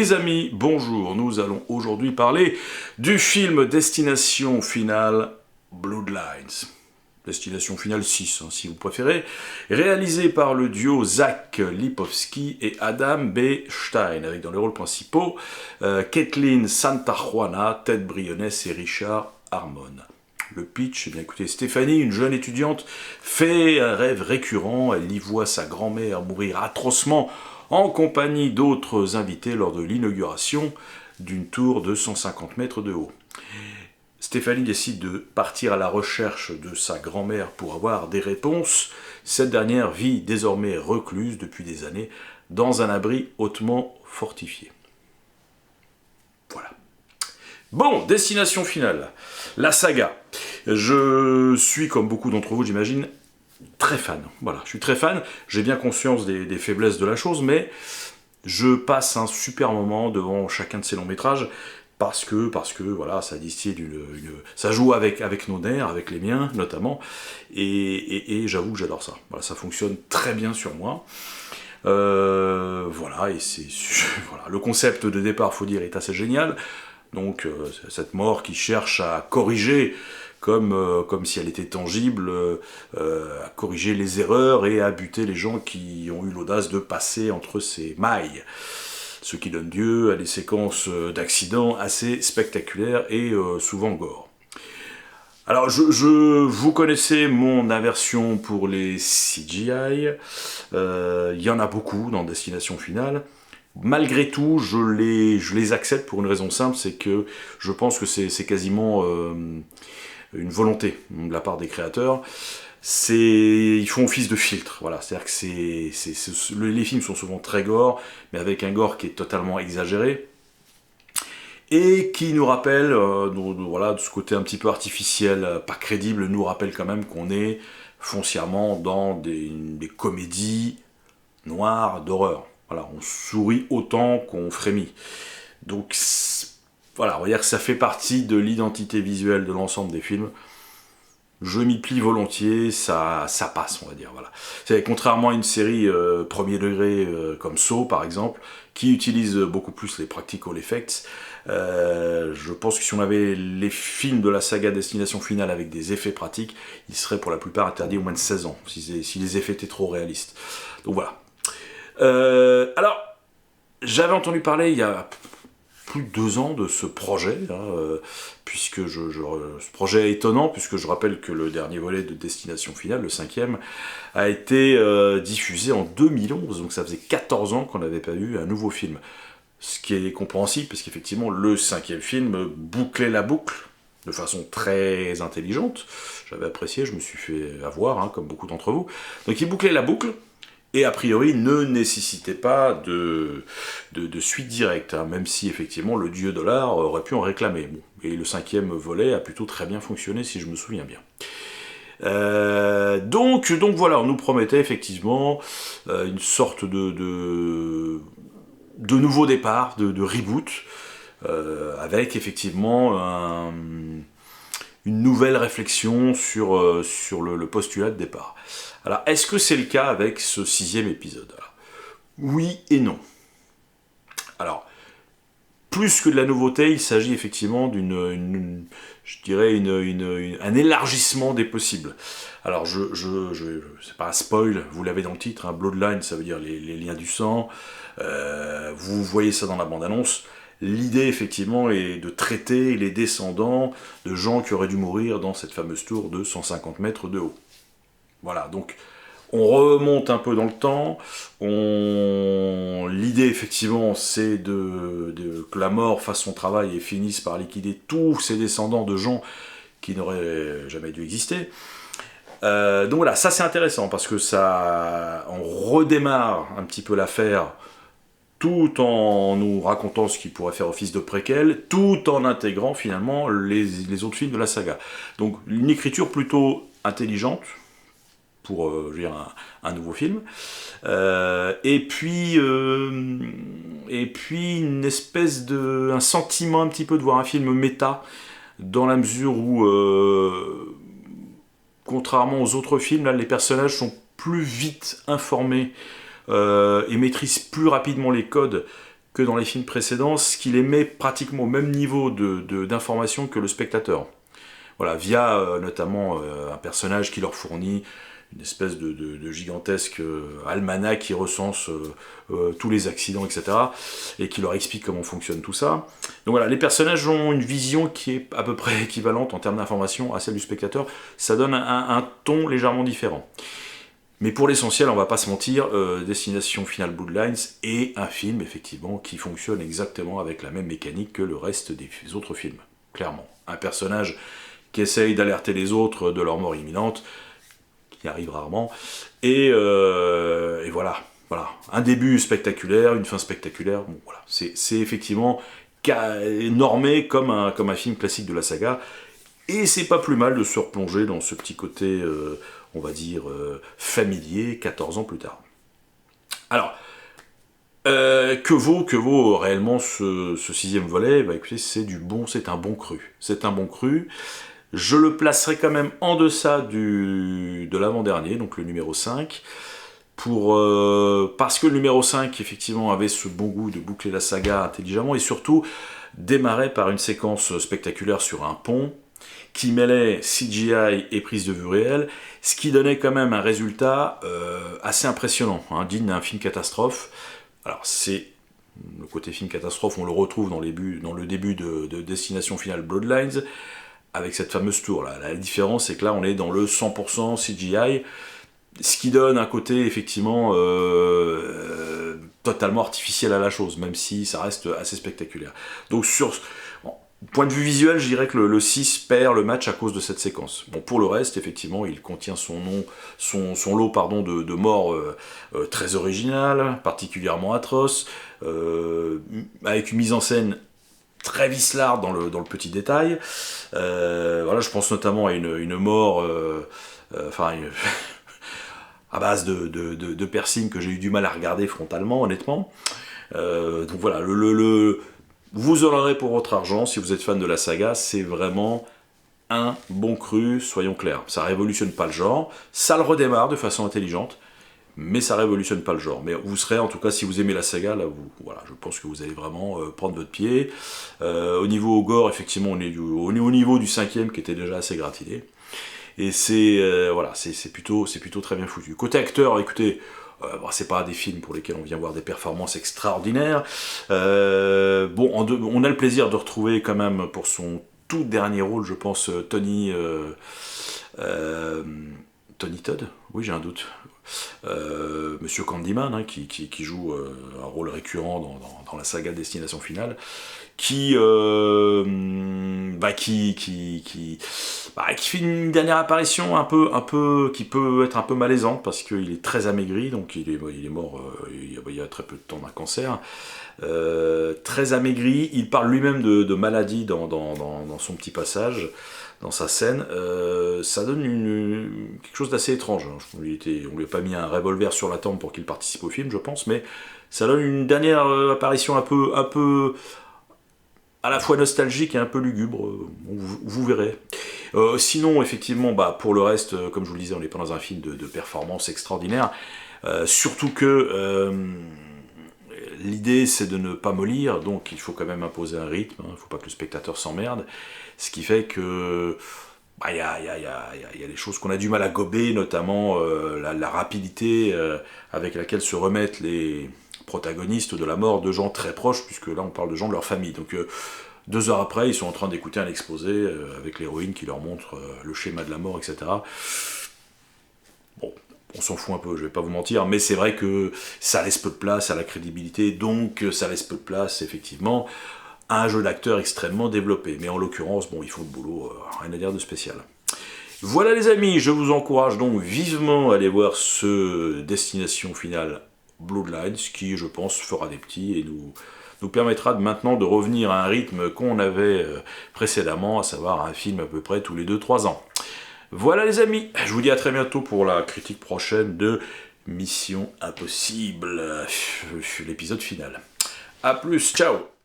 Les amis, bonjour, nous allons aujourd'hui parler du film Destination Finale Bloodlines. Destination Finale 6, si vous préférez, réalisé par le duo Zach Lipovski et Adam B. Stein, avec dans les rôles principaux Kathleen Santajuana, Ted Briones et Richard Harmon. Le pitch, eh bien écoutez, Stéphanie, une jeune étudiante, fait un rêve récurrent, elle y voit sa grand-mère mourir atrocement en compagnie d'autres invités lors de l'inauguration d'une tour de 150 mètres de haut. Stéphanie décide de partir à la recherche de sa grand-mère pour avoir des réponses. Cette dernière vit désormais recluse depuis des années dans un abri hautement fortifié. Voilà. Bon, destination finale. La saga. Je suis, comme beaucoup d'entre vous, j'imagine, très fan. Voilà, je suis très fan. J'ai bien conscience des faiblesses de la chose, mais je passe un super moment devant chacun de ces longs métrages parce que voilà, ça distille ça joue avec nos nerfs, avec les miens notamment, et j'avoue que j'adore ça. Voilà, ça fonctionne très bien sur moi. Voilà, et voilà, le concept de départ, faut dire, est assez génial. Donc cette mort qui cherche à corriger, comme si elle était tangible, à corriger les erreurs et à buter les gens qui ont eu l'audace de passer entre ces mailles. Ce qui donne lieu à des séquences d'accidents assez spectaculaires et souvent gore. Alors, vous connaissez mon aversion pour les CGI. Il y en a beaucoup dans Destination Finale. Malgré tout, je les accepte pour une raison simple, c'est que je pense que c'est quasiment une volonté de la part des créateurs. Ils font office de filtre, voilà. C'est-à-dire que les films sont souvent très gore, mais avec un gore qui est totalement exagéré, et qui nous rappelle, voilà, de ce côté un petit peu artificiel, pas crédible, nous rappelle quand même qu'on est foncièrement dans des comédies noires d'horreur. Voilà, on sourit autant qu'on frémit. Donc voilà, on va dire que ça fait partie de l'identité visuelle de l'ensemble des films. Je m'y plie volontiers, ça passe, on va dire. Voilà. C'est contrairement à une série premier degré comme Saw, par exemple, qui utilise beaucoup plus les practical effects. Je pense que si on avait les films de la saga Destination Finale avec des effets pratiques, ils seraient pour la plupart interdits au moins de 16 ans, si les effets étaient trop réalistes. Donc voilà. Alors, j'avais entendu parler il y a plus de 2 ans de ce projet, puisque ce projet est étonnant, puisque je rappelle que le dernier volet de Destination Finale, le 5e, a été diffusé en 2011, donc ça faisait 14 ans qu'on n'avait pas eu un nouveau film. Ce qui est compréhensible, parce qu'effectivement, le 5e film bouclait la boucle, de façon très intelligente. J'avais apprécié, je me suis fait avoir, comme beaucoup d'entre vous. Donc il bouclait la boucle, et a priori ne nécessitait pas de suite directe, même si effectivement le dieu dollar aurait pu en réclamer. Bon, et le 5e volet a plutôt très bien fonctionné, si je me souviens bien. Donc voilà, on nous promettait effectivement une sorte de nouveau départ, de reboot, avec effectivement une nouvelle réflexion sur le postulat de départ. Alors, est-ce que c'est le cas avec ce 6e épisode ? Alors, oui et non. Alors, plus que de la nouveauté, il s'agit effectivement un élargissement des possibles. Alors, c'est pas un spoil, vous l'avez dans le titre, Bloodline, ça veut dire les liens du sang. Vous voyez ça dans la bande-annonce. L'idée, effectivement, est de traiter les descendants de gens qui auraient dû mourir dans cette fameuse tour de 150 mètres de haut. Voilà, donc on remonte un peu dans le temps. L'idée, effectivement, c'est que la mort fasse son travail et finisse par liquider tous ces descendants de gens qui n'auraient jamais dû exister. Donc voilà, ça c'est intéressant parce que on redémarre un petit peu l'affaire tout en nous racontant ce qui pourrait faire office de préquel, tout en intégrant finalement les autres films de la saga. Donc une écriture plutôt intelligente pour un nouveau film, et puis une espèce un sentiment un petit peu de voir un film méta, dans la mesure où contrairement aux autres films, là, les personnages sont plus vite informés et maîtrisent plus rapidement les codes que dans les films précédents, ce qui les met pratiquement au même niveau d'information que le spectateur. Voilà, via notamment un personnage qui leur fournit une espèce de gigantesque almanach qui recense tous les accidents, etc. et qui leur explique comment fonctionne tout ça. Donc voilà, les personnages ont une vision qui est à peu près équivalente en termes d'information à celle du spectateur. Ça donne un ton légèrement différent. Mais pour l'essentiel, on va pas se mentir, Destination Finale Bloodlines est un film, effectivement, qui fonctionne exactement avec la même mécanique que le reste des autres films. Clairement. Un personnage qui essaye d'alerter les autres de leur mort imminente, qui arrive rarement, et voilà. Un début spectaculaire, une fin spectaculaire, bon voilà, c'est effectivement normé comme un film classique de la saga, et c'est pas plus mal de se replonger dans ce petit côté, on va dire, familier, 14 ans plus tard. Alors, que vaut réellement ce 6e volet? Bah écoutez, c'est un bon cru. C'est un bon cru. Je le placerai quand même en deçà de l'avant-dernier, donc le numéro 5, parce que le numéro 5, effectivement, avait ce bon goût de boucler la saga intelligemment, et surtout démarrait par une séquence spectaculaire sur un pont, qui mêlait CGI et prise de vue réelle, ce qui donnait quand même un résultat assez impressionnant, hein, digne d'un film catastrophe. Alors c'est le côté film catastrophe, on le retrouve dans le début de Destination Finale Bloodlines, avec cette fameuse tour là. La différence c'est que là on est dans le 100% CGI, ce qui donne un côté effectivement totalement artificiel à la chose, même si ça reste assez spectaculaire. Donc point de vue visuel, je dirais que le 6 perd le match à cause de cette séquence. Bon, pour le reste, effectivement, il contient son lot de morts très originales, particulièrement atroces, avec une mise en scène très vicelarde dans le petit détail. Voilà, je pense notamment à une mort, à base de piercing que j'ai eu du mal à regarder frontalement, honnêtement. Donc voilà, vous en aurez pour votre argent si vous êtes fan de la saga, c'est vraiment un bon cru, soyons clairs. Ça révolutionne pas le genre, ça le redémarre de façon intelligente, mais ça révolutionne pas le genre. Mais vous serez, en tout cas, si vous aimez la saga, là, voilà, je pense que vous allez vraiment prendre votre pied. Au niveau gore, effectivement, on est au niveau du 5e qui était déjà assez gratiné. Et c'est plutôt très bien foutu. Côté acteur, écoutez, c'est pas des films pour lesquels on vient voir des performances extraordinaires. On a le plaisir de retrouver quand même pour son tout dernier rôle, je pense, Tony Todd, oui j'ai un doute. Monsieur Candyman, hein, qui joue un rôle récurrent dans la saga Destination Finale, qui fait une dernière apparition un peu qui peut être un peu malaisante parce qu'il est très amaigri, donc il est mort il y a très peu de temps d'un cancer. Très amaigri, il parle lui-même de maladie dans son petit passage, dans sa scène. Ça donne quelque chose d'assez étrange. On lui a pas mis un revolver sur la tempe pour qu'il participe au film, je pense, mais ça donne une dernière apparition un peu à la fois nostalgique et un peu lugubre, vous verrez. Sinon, effectivement, pour le reste, comme je vous le disais, on n'est pas dans un film de performance extraordinaire, surtout que l'idée c'est de ne pas mollir, donc il faut quand même imposer un rythme, il ne faut pas que le spectateur s'emmerde, ce qui fait que y a des choses qu'on a du mal à gober, notamment la rapidité avec laquelle se remettent les protagonistes de la mort de gens très proches, puisque là on parle de gens de leur famille. Donc 2 heures après, ils sont en train d'écouter un exposé avec l'héroïne qui leur montre le schéma de la mort, etc. Bon, on s'en fout un peu, je vais pas vous mentir, mais c'est vrai que ça laisse peu de place à la crédibilité, donc ça laisse peu de place, effectivement, à un jeu d'acteur extrêmement développé. Mais en l'occurrence, bon, ils font le boulot, rien à dire de spécial. Voilà les amis, je vous encourage donc vivement à aller voir ce Destination Finale Bloodlines, qui, je pense, fera des petits et nous permettra maintenant de revenir à un rythme qu'on avait précédemment, à savoir un film à peu près tous les 2-3 ans. Voilà les amis, je vous dis à très bientôt pour la critique prochaine de Mission Impossible, l'épisode final. A plus, ciao!